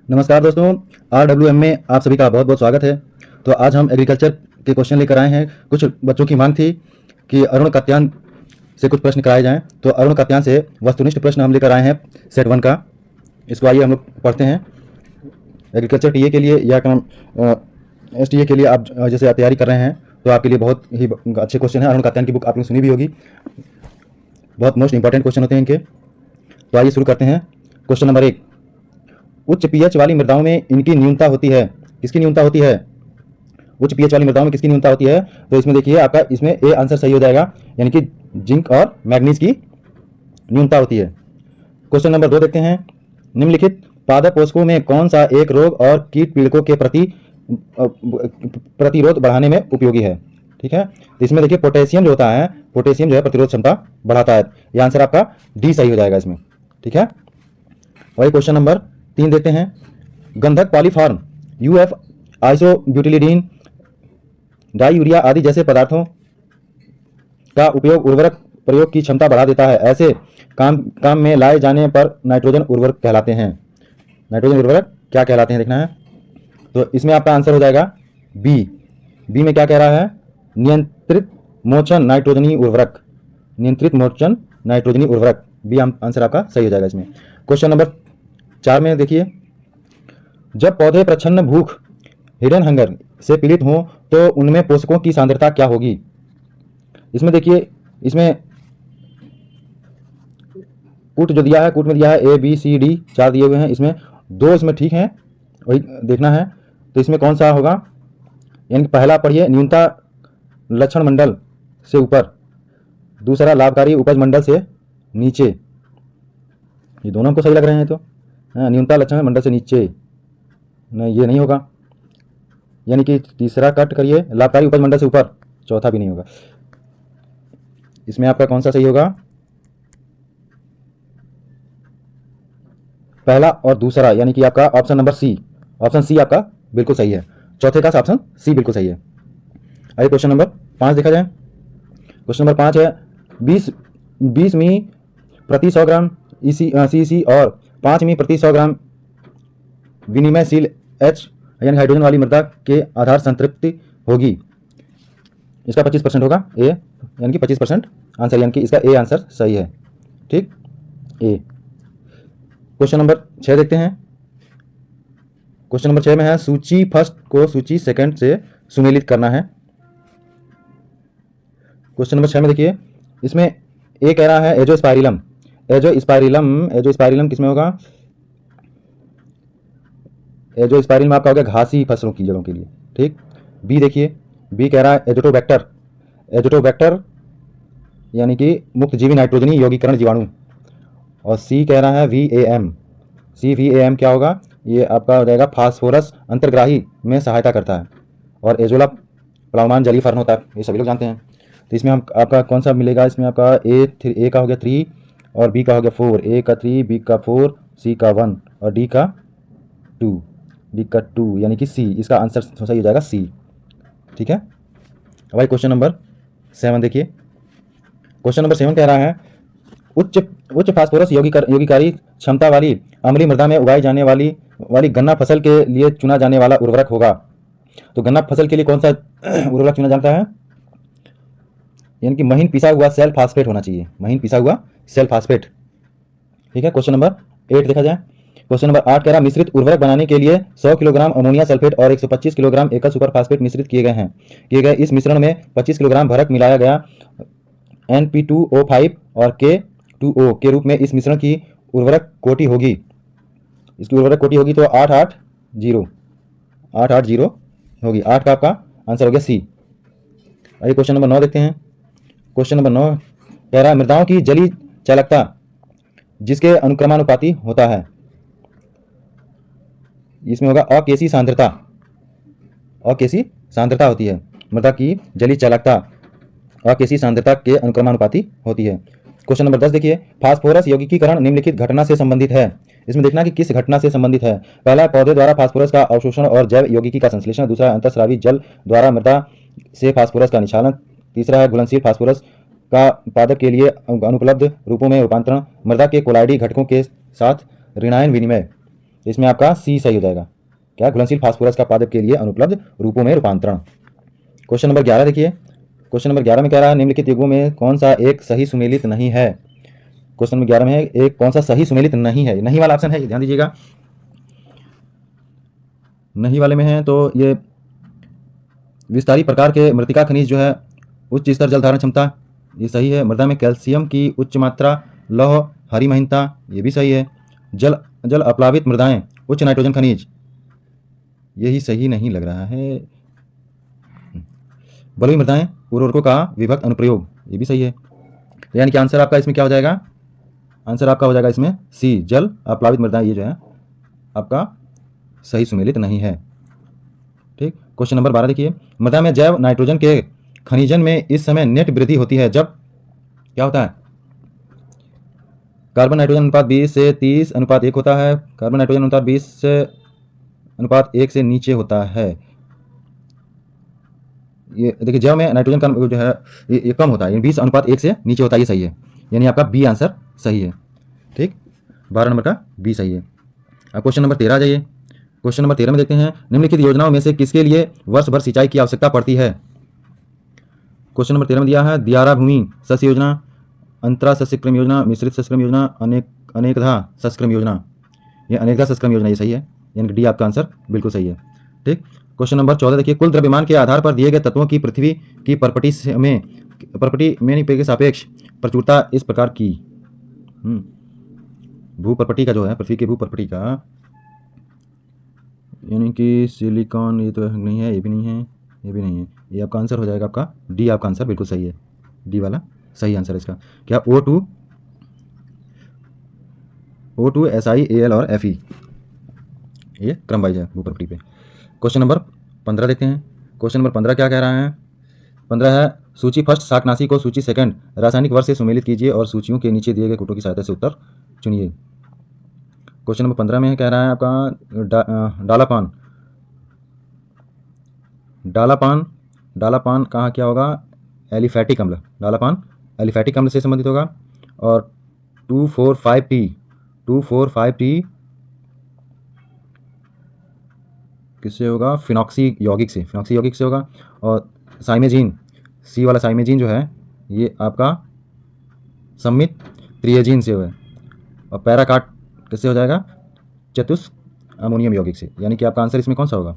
नमस्कार दोस्तों, RWM में आप सभी का बहुत बहुत स्वागत है। तो आज हम एग्रीकल्चर के क्वेश्चन लेकर आए हैं। कुछ बच्चों की मांग थी कि अरुण कात्यायन से कुछ प्रश्न कराए जाएं, तो अरुण कात्यायन से वस्तुनिष्ठ प्रश्न हम लेकर आए हैं सेट 1 का। इसको आइए हम लोग पढ़ते हैं। एग्रीकल्चर टीए के लिए या STA के लिए आप जैसे तैयारी कर रहे हैं तो आपके लिए बहुत ही अच्छे क्वेश्चन है। अरुण कात्यायन की बुक आपने सुनी भी होगी, बहुत मोस्ट इंपॉर्टेंट क्वेश्चन होते हैं इनके। तो आइए शुरू करते हैं। क्वेश्चन नंबर 1, उच्च पीएच वाली मृदाओं में इनकी न्यूनता होती है। किसकी न्यूनता होती है? उच्च पीएच वाली मृदाओं में किसकी न्यूनता होती है? तो इसमें देखिए आपका इसमें ए आंसर सही हो जाएगा, यानी कि जिंक और मैग्नीज की न्यूनता होती है। क्वेश्चन नंबर 2 देखते हैं। निम्नलिखित पादप पोषकों में कौन सा एक रोग और कीट पीड़कों के प्रति प्रतिरोध बढ़ाने में उपयोगी है? ठीक है, तो इसमें देखिए पोटेशियम जो होता है, पोटेशियम जो है प्रतिरोध क्षमता बढ़ाता है। यह आंसर आपका डी सही हो जाएगा इसमें। ठीक है, वही क्वेश्चन नंबर 3 देखते हैं। गंधक पॉलीफॉर्म, यूएफ, आइसोब्यूटिलिडीन, डाई यूरिया आदि जैसे पदार्थों का उपयोग उर्वरक प्रयोग की क्षमता बढ़ा देता है। ऐसे काम में लाए जाने पर नाइट्रोजन उर्वरक कहलाते हैं। नाइट्रोजन उर्वरक क्या कहलाते हैं देखना है। तो इसमें आपका आंसर हो जाएगा बी में क्या कह रहा है? नियंत्रित मोचन नाइट्रोजनी उर्वरक। नियंत्रित मोचन नाइट्रोजनी उर्वरक, बी आंसर आपका सही हो जाएगा इसमें। क्वेश्चन नंबर 4 में देखिए, जब पौधे प्रच्छन्न भूख, हिडन हंगर से पीड़ित हों तो उनमें पोषकों की सांद्रता क्या होगी? इसमें देखिए, इसमें कूट जो दिया है, कूट में दिया है A B C D 4 दिए हुए हैं। इसमें 2 इसमें ठीक हैं, वही देखना है। तो इसमें कौन सा होगा? यानी कि पहला पढ़िए, न्यूनता लक्षण मंडल से ऊपर, दूसरा लाभकारी उपज मंडल से नीचे। ये दोनों हमको सही लग रहे हैं। तो न्यूनता लक्षण मंडल से नीचे, नहीं ये नहीं होगा, यानी कि तीसरा कट करिए, लाभकारी उपज मंडल से ऊपर, चौथा भी नहीं होगा। इसमें आपका कौन सा सही होगा? पहला और दूसरा, यानी कि आपका option number C, option C आपका बिल्कुल सही है। चौथे का ऑप्शन सी बिल्कुल सही है। आइए क्वेश्चन नंबर 5 देखा जाए। क्वेश्चन नंबर 5 है, 20 मी प्रति 100 ग्राम CC और 5 मी प्रति 100 ग्राम विनिमयशील H यानी हाइड्रोजन वाली मृदा के आधार संतृप्ति होगी। इसका 25% होगा ए, यानी कि 25% आंसर, यानी कि इसका ए आंसर सही है। ठीक, ए। क्वेश्चन नंबर 6 देखते हैं। क्वेश्चन नंबर 6 में है, सूची फर्स्ट को सूची सेकंड से सुमेलित करना है। क्वेश्चन नंबर 6 में देखिए, इसमें ए कह रहा है एजोस्पाइरिलम। एजोस्पाइरिलम किसमें होगा? एजोस्पाइरिलम आपका हो गया घासी फसलों की जड़ों के लिए। ठीक, बी देखिए, बी कह रहा है एजोटोबैक्टर। एजोटोबैक्टर यानी कि मुक्त जीवी नाइट्रोजनी यौगिकरण जीवाणु। और सी कह रहा है VAM। VAM क्या होगा? ये आपका हो जाएगा फास्फोरस अंतर्ग्राही में सहायता करता है। और एजोला प्लावमान जलीय फर्न होता है, ये सभी लोग जानते हैं। तो इसमें हम आपका कौन सा मिलेगा? इसमें आपका ए का हो गया 3 और बी का हो गया 4। ए का 3, बी का 4, सी का 1 और डी का 2, यानी कि सी। इसका आंसर सही हो जाएगा सी। ठीक है, अब भाई क्वेश्चन नंबर 7 देखिए। क्वेश्चन नंबर 7 कह रहा है, उच्च फास्फोरस यौगिकारी क्षमता वाली अम्लीय मृदा में उगाई जाने वाली गन्ना फसल के लिए चुना जाने वाला उर्वरक होगा। तो गन्ना फसल के लिए कौन सा उर्वरक चुना जाता है? यानी कि महीन पिसा हुआ सेल फास्फेट होना चाहिए, महीन पिसा हुआ सेल फास्फेट। ठीक है, क्वेश्चन नंबर 8 देखा जाए। क्वेश्चन नंबर 8 कह रहा, मिश्रित उर्वरक बनाने के लिए 100 किलोग्राम अमोनिया सल्फेट और 125 किलोग्राम एकल सुपर फास्फेट मिश्रित किए गए। इस मिश्रण में 25 किलोग्राम भरक मिलाया गया NP2O5 और K2O के रूप में इस मिश्रण की उर्वरक कोटि होगी। इसकी उर्वरक कोटि होगी तो 880 होगी। 8 का आपका आंसर हो गया सी। आइए क्वेश्चन नंबर 9 देखते हैं। क्वेश्चन नंबर 9 कह रहा है, मृदाओं की जलीय चालकता जिसके अनुक्रमानुपाती होता है। इसमें होगा अकेसी सांद्रता। अकेसी सांद्रता होती है, मृदा की जलीय चालकता अकेसी सांद्रता के अनुक्रमानुपाती होती है। क्वेश्चन नंबर 10 देखिए, फास्फोरस यौगिकीकरण निम्नलिखित घटना से संबंधित है। इसमें देखना कि किस घटना से संबंधित है। पहला, पौधे द्वारा फास्फोरस का अवशोषण और जैव यौगिकी का संश्लेषण। दूसरा, अंतःस्रावी जल द्वारा मृदा से फास्फोरस का निक्षालन। तीसरा है घुलनशील फास्फोरस का पादप के लिए अनुपलब्ध रूपों में रूपांतरण। मृदा के कोलाइडी घटकों के साथ ऋणायन विनिमय। तो इसमें आपका सी सही हो जाएगा। क्या? घुलनशील फास्फोरस का पादप के लिए अनुपलब्ध रूपों में रूपांतरण। क्वेश्चन नंबर 11 देखिए। क्वेश्चन नंबर 11 में कह रहा है निम्नलिखित युग्मों में कौन सा एक सही सुमेलित नहीं है। क्वेश्चन नंबर 11 में है एक कौन सा सही सुमेलित नहीं है, नहीं वाला ऑप्शन है, ध्यान दीजिएगा। नहीं वाले में है तो ये विस्तारी प्रकार के मृतिका खनिज जो है उच्च स्तर जल धारण क्षमता, ये सही है। मृदा में कैल्शियम की उच्च मात्रा, लौह हरी महीनता, ये भी सही है। जल अप्लावित मृदाएं, उच्च नाइट्रोजन खनिज, यही सही नहीं लग रहा है। बलुई मृदाएं, उर्वरकों का विभक्त अनुप्रयोग, ये भी सही है। यानी कि आंसर आपका इसमें क्या हो जाएगा? आंसर आपका हो जाएगा इसमें सी, जल अप्लावित मृदाएं, ये जो है आपका सही सुमेलित नहीं है। ठीक। क्वेश्चन नंबर 12 देखिए। मृदा में जैव नाइट्रोजन के खनिजन में इस समय नेट वृद्धि होती है जब क्या होता है? कार्बन नाइट्रोजन अनुपात 20 से 30 अनुपात 1 होता है। कार्बन नाइट्रोजन अनुपात 20 से अनुपात 1 से नीचे होता है। ये देखिए जैव में नाइट्रोजन का जो है ये कम होता है, 20 अनुपात 1 से नीचे होता है, ये सही है। यानी आपका बी आंसर सही है। ठीक, 12 नंबर का बी सही है। अब क्वेश्चन नंबर 13 आ जाइए। क्वेश्चन नंबर 13 में देखते हैं निम्नलिखित योजनाओं में से किसके लिए वर्ष भर सिंचाई की आवश्यकता पड़ती है। क्वेश्चन नंबर 13 में दिया है दियारा भूमि शस्य योजना, अंतरा शस्यक्रम योजना, मिश्रित शस्यक्रम योजना, अनेकधा शस्यक्रम योजना। ये अनेकधा शस्यक्रम योजना, ये सही है। यानी कि डी आपका आंसर बिल्कुल सही है। ठीक। क्वेश्चन नंबर 14 देखिए। कुल द्रव्यमान के आधार पर दिए गए तत्वों की पृथ्वी की प्रॉपर्टी में के सापेक्ष प्रचुरता इस प्रकार की। भू प्रॉपर्टी का जो है, पृथ्वी की भू प्रॉपर्टी का, यानी कि सिलिकॉन, ये तो नहीं है, ये भी नहीं है, ये भी नहीं है। ये आपका आंसर हो जाएगा आपका डी, आपका आंसर बिल्कुल सही है। डी वाला सही आंसर है इसका। क्या? O2 Si Al और Fe, ये क्रम वाइज है भू प्रॉपर्टी पे। क्वेश्चन नंबर 15 देखते हैं। क्वेश्चन नंबर 15 क्या कह रहा है? 15 है सूची फर्स्ट शाकनाशी को सूची सेकंड रासायनिक वर्ष से सुमेलित कीजिए और सूचियों के नीचे दिए गए कोटों की सहायता से उत्तर चुनिए। क्वेश्चन नंबर 15 में कह रहा है आपका डालापान कहाँ क्या होगा? एलिफैटिक अम्ल, डालापान एलिफैटिक अम्ल से संबंधित होगा। और 2,4,5-T किससे होगा? फिनॉक्सी यौगिक से होगा। और साइमेजीन, सी वाला साइमेजीन जो है ये आपका सम्मित त्रिएजीन से है। और पैराकाट किससे हो जाएगा? चतुष अमोनियम यौगिक से। यानी कि आपका आंसर इसमें कौन सा होगा?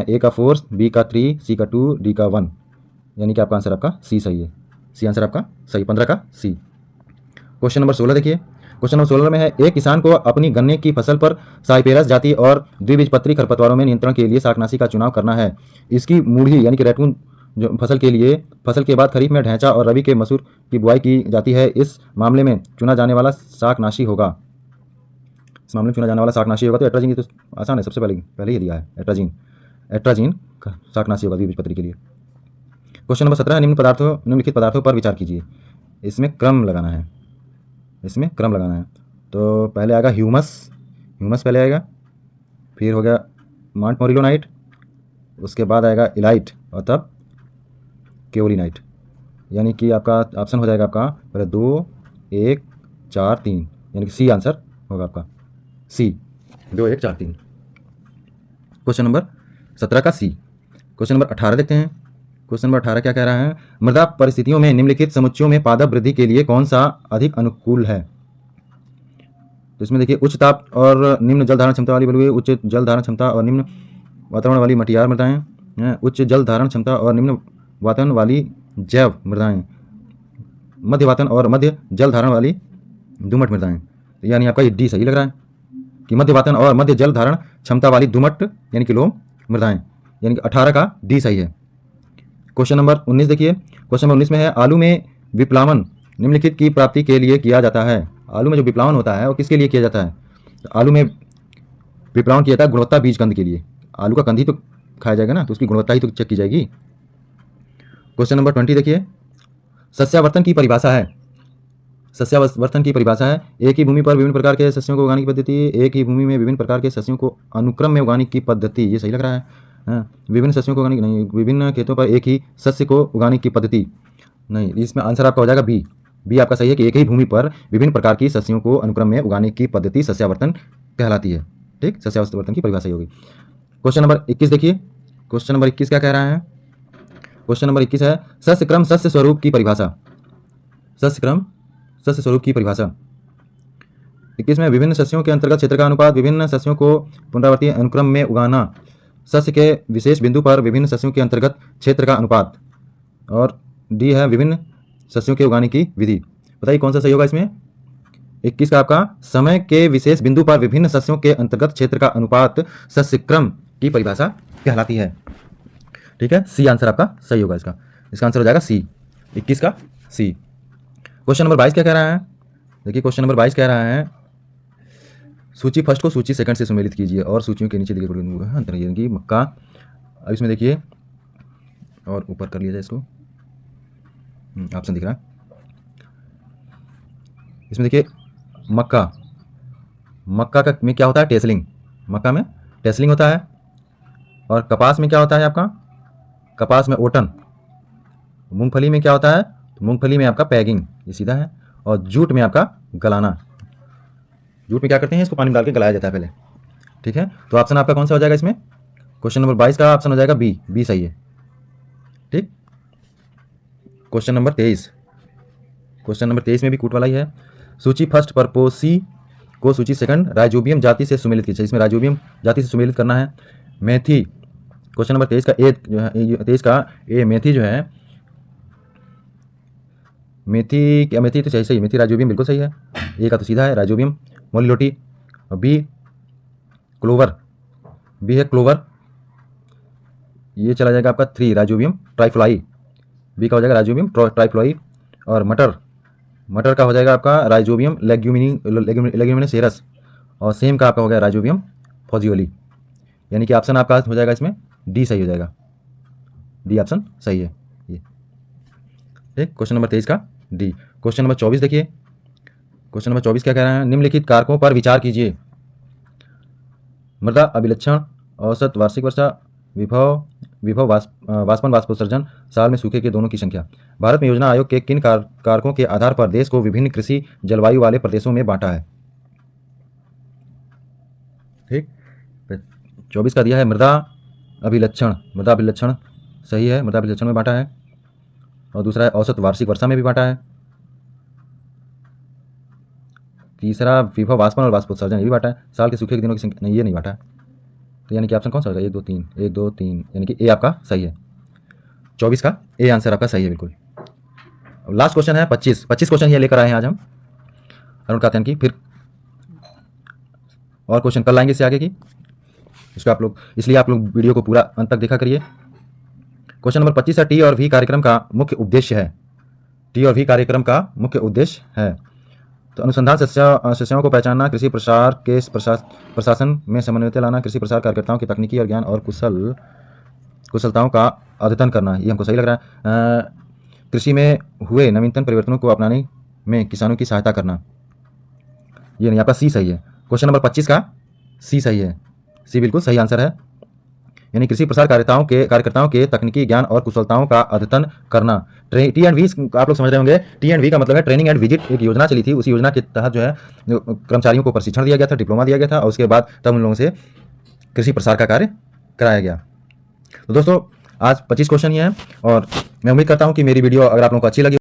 ए का 4, बी का 3, सी का 2, डी का 1। यानी कि आपका आंसर आपका सी सही है। सी आंसर आपका सही, 15 का सी। क्वेश्चन नंबर 16 देखिए। क्वेश्चन नंबर 16 में है एक किसान को अपनी गन्ने की फसल पर साइपेरस जाति और द्विबीजपत्री खरपतवारों में नियंत्रण के लिए शाकनाशी का चुनाव करना है। इसकी मूढ़ी यानी कि रैकून जो फसल के बाद खरीफ में ढैंचा और रबी के मसूर की बुआई की जाती है। इस मामले में चुना जाने वाला शाकनाशी होगा। तो एट्राजीन, ये तो आसान है, सबसे पहले ही दिया है एट्राजीन शाकनाशी होगा द्विबीजपत्री के लिए। क्वेश्चन नंबर 17 निम्नलिखित पदार्थों पर विचार कीजिए। इसमें क्रम लगाना है। तो पहले आएगा ह्यूमस पहले आएगा, फिर हो गया मॉन्टमोरिलोनाइट, उसके बाद आएगा इलाइट और तब केओलिनाइट। यानी कि आपका ऑप्शन हो जाएगा आपका पहले 2, 1, 4, 3, यानी कि सी आंसर होगा आपका सी, 2, 1, 4, 3। क्वेश्चन नंबर 17 का सी। क्वेश्चन नंबर 18 देखते हैं। क्वेश्चन नंबर 18 क्या कह रहा है? मृदा परिस्थितियों में निम्नलिखित समुच्चयों में पादप वृद्धि के लिए कौन सा अधिक अनुकूल है? तो इसमें देखिए उच्च ताप और निम्न जल धारण क्षमता वाली बलुई, उच्च जल धारण क्षमता और निम्न वातावरण वाली मटियार मृदाएं, उच्च जल धारण क्षमता और निम्न वातावरण वाली जैव मृदाएं, मध्य वातावरण और मध्य जल धारण वाली दुमट मृदाएं। यानी आपका ये डी सही लग रहा है कि मध्य वातावरण और मध्य जल धारण क्षमता वाली दुमट यानी कि लोम मृदाएं। यानी कि 18 का डी सही है। क्वेश्चन नंबर 19 देखिए। क्वेश्चन नंबर 19 में है आलू में विप्लावन निम्नलिखित की प्राप्ति के लिए किया जाता है। आलू में जो विप्लावन होता है वो किसके लिए किया जाता है? तो आलू में विप्लावन किया जाता है गुणवत्ता बीज कंद के लिए। आलू का कंद ही तो खाया जाएगा ना, तो उसकी गुणवत्ता ही तो चेक की जाएगी। क्वेश्चन नंबर 20 देखिए। सस्यावर्तन की परिभाषा है। एक ही भूमि पर विभिन्न प्रकार के सस्यों को उगाने की पद्धति। एक ही भूमि में विभिन्न प्रकार के सस्यों को अनुक्रम में उगाने की पद्धति, ये सही लग रहा है। विभिन्न सस्यों को उगाने की नहीं, विभिन्न खेतों पर एक ही सस्य को उगाने की पद्धति नहीं। इसमें आंसर आपका हो जाएगा बी आपका सही है कि एक ही भूमि पर विभिन्न प्रकार की सस्यों को अनुक्रम में उगाने की पद्धति सस्यावर्तन कहलाती है। ठीक, सस्यावस्था बर्तन की परिभाषा होगी। क्वेश्चन नंबर 21 देखिए, क्वेश्चन नंबर 21 क्या कह रहा है? क्वेश्चन नंबर 21 है सस्य क्रम सस्य स्वरूप की परिभाषा। सस्य क्रम सस्य स्वरूप की परिभाषा। 21 में विभिन्न सस्यों के अंतर्गत क्षेत्र का अनुपात, विभिन्न सस्यों को पुनरावृत्तीय अनुक्रम में उगाना, सस्य के विशेष बिंदु पर विभिन्न सस्यों के अंतर्गत क्षेत्र का अनुपात, और डी है विभिन्न सस्यों के उगाने की विधि। बताइए कौन सा सही होगा इसमें? 21 का आपका समय के विशेष बिंदु पर विभिन्न सस्यों के अंतर्गत क्षेत्र का अनुपात सस्य क्रम की परिभाषा कहलाती है। ठीक है, सी आंसर आपका सही होगा इसका। इसका आंसर हो जाएगा सी, 21 का सी। क्वेश्चन नंबर 22 क्या कह रहा है? देखिए क्वेश्चन नंबर 22 कह रहा है सूची फर्स्ट को सूची सेकंड से सुमेलित कीजिए और सूचियों के नीचे देखिए अंतर यानी कि मक्का। अब इसमें देखिए और ऊपर कर लिया जाए इसको, ऑप्शन दिख रहा है इसमें। देखिए मक्का, मक्का का में क्या होता है? टेसलिंग, मक्का में टेसलिंग होता है। और कपास में क्या होता है आपका? कपास में ओटन। मूंगफली में क्या होता है? तो मूंगफली में आपका पैगिंग, ये सीधा है। और जूट में आपका गलाना। जूट में क्या करते हैं? इसको पानी में डाल के गलाया जाता है पहले। ठीक है, तो ऑप्शन आपका कौन सा हो जाएगा इसमें? क्वेश्चन नंबर 22 का ऑप्शन हो जाएगा बी, बी सही है। ठीक, क्वेश्चन नंबर 23, क्वेश्चन नंबर 23 में भी कूट वाला ही है। सूची फर्स्ट परपोसी को सूची सेकंड राइजोबियम जाति से सुमेलित कीजिए। इसमें राइजोबियम जाति से सुमेलित करना है। मेथी, क्वेश्चन नंबर 23 का ए जो है, 23 का ए मेथी जो है, मेथी क्या? मेथी तो सही सही, मेथी राइजोबियम बिल्कुल सही है। ए का तो सीधा है राइजोबियम। मोलिलोटी, और बी क्लोवर, बी है क्लोवर, ये चला जाएगा आपका 3 राइजोबियम ट्राइफ्लाई, बी का हो जाएगा राइजोबियम ट्राइफ्लाई। और मटर, मटर का हो जाएगा आपका राइजोबियम लेग्यूमिनेसेरस, और सेम का आपका हो गया राइजोबियम फॉजियोली। यानी कि ऑप्शन आपका हो जाएगा इसमें डी सही हो जाएगा, डी ऑप्शन सही है ये। ठीक, क्वेश्चन नंबर 23 का डी। क्वेश्चन नंबर 24 देखिए, क्वेश्चन नंबर 24 क्या कह रहा है? निम्नलिखित कारकों पर विचार कीजिए। मृदा अभिलक्षण, औसत वार्षिक वर्षा, विभव वाष्पन वाष्पोत्सर्जन, साल में सूखे के दोनों की संख्या। भारत में योजना आयोग के किन कारकों के आधार पर देश को विभिन्न कृषि जलवायु वाले प्रदेशों में बांटा है? ठीक, 24 का दिया है मृदा अभिलक्षण, मृदा अभिलक्षण सही है, मृदा अभिलक्षण में बांटा है। और दूसरा है औसत वार्षिक वर्षा में भी बांटा है। तीसरा विभव वाष्पन और वाष्पोत्सर्जन ये भी बांटा है। साल के सूखे के दिनों की संख्या नहीं, ये नहीं बांटा है। तो यानी कि ऑप्शन कौन सा होगा? 1 2 3, 1 2 3, यानी कि ए आपका सही है। 24 का ए आंसर आपका सही है बिल्कुल। अब लास्ट क्वेश्चन है 25 क्वेश्चन ये लेकर आए हैं आज हम अरुण कात्यायन की। फिर और क्वेश्चन कल लाएंगे इससे आगे की, इसको आप लोग, इसलिए आप लोग वीडियो को पूरा अंत तक देखा करिए। क्वेश्चन नंबर 25 है टी और वी कार्यक्रम का मुख्य उद्देश्य है। टी और वी कार्यक्रम का मुख्य उद्देश्य है तो अनुसंधान सस्यों को पहचानना, कृषि प्रसार के प्रशासन में समन्वयता लाना, कृषि प्रसार कार्यकर्ताओं की तकनीकी और ज्ञान और कुशलताओं का अद्यतन करना, ये हमको सही लग रहा है। कृषि में हुए नवीनतम परिवर्तनों को अपनाने में किसानों की सहायता करना, ये नहीं, आपका सी सही है। क्वेश्चन नंबर 25 का सी सही है, सी बिल्कुल सही आंसर है। यानी कृषि प्रसार कार्यकर्ताओं के तकनीकी ज्ञान और कुशलताओं का अद्यतन करना। टी एंड वी आप लोग समझ रहे होंगे, टी एंड वी का मतलब है ट्रेनिंग एंड विजिट। एक योजना चली थी, उसी योजना के तहत जो है कर्मचारियों को प्रशिक्षण दिया गया था, डिप्लोमा दिया गया था, और उसके बाद तब उन लोगों से कृषि प्रसार का कार्य कराया गया। तो दोस्तों आज 25 क्वेश्चन ही है, और मैं उम्मीद करता हूँ कि मेरी वीडियो अगर आप लोगों को अच्छी लगी